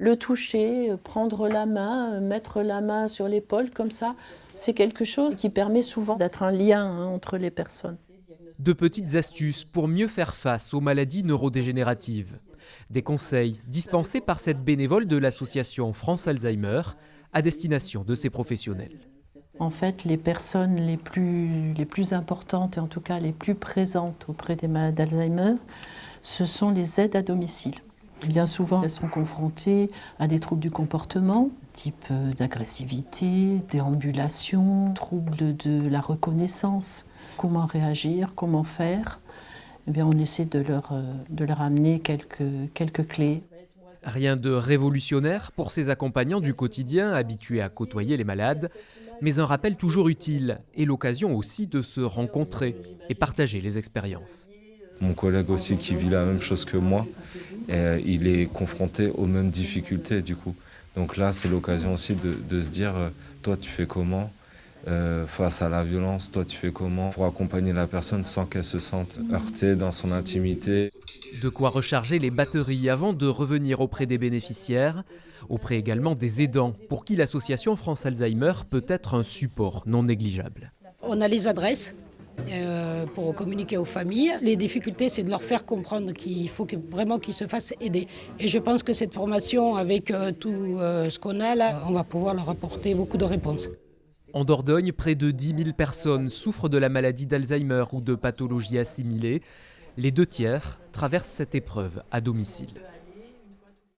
Le toucher, prendre la main, mettre la main sur l'épaule comme ça, c'est quelque chose qui permet souvent d'être un lien entre les personnes. De petites astuces pour mieux faire face aux maladies neurodégénératives. Des conseils dispensés par cette bénévole de l'association France Alzheimer à destination de ces professionnels. En fait, les personnes les plus importantes et en tout cas les plus présentes auprès des malades d'Alzheimer, ce sont les aides à domicile. Bien souvent, elles sont confrontées à des troubles du comportement, type d'agressivité, déambulation, troubles de la reconnaissance. Comment réagir, comment faire? Eh bien, on essaie de leur amener quelques clés. Rien de révolutionnaire pour ces accompagnants du quotidien habitués à côtoyer les malades, mais un rappel toujours utile et l'occasion aussi de se rencontrer et partager les expériences. Mon collègue aussi qui vit la même chose que moi, il est confronté aux mêmes difficultés du coup. Donc là, c'est l'occasion aussi de se dire, toi tu fais comment face à la violence, toi tu fais comment pour accompagner la personne sans qu'elle se sente heurtée dans son intimité. De quoi recharger les batteries avant de revenir auprès des bénéficiaires, auprès également des aidants, pour qui l'association France Alzheimer peut être un support non négligeable. On a les adresses pour communiquer aux familles. Les difficultés, c'est de leur faire comprendre qu'il faut vraiment qu'ils se fassent aider. Et je pense que cette formation, avec tout ce qu'on a là, on va pouvoir leur apporter beaucoup de réponses. En Dordogne, près de 10 000 personnes souffrent de la maladie d'Alzheimer ou de pathologies assimilées. Les 2 tiers traversent cette épreuve à domicile.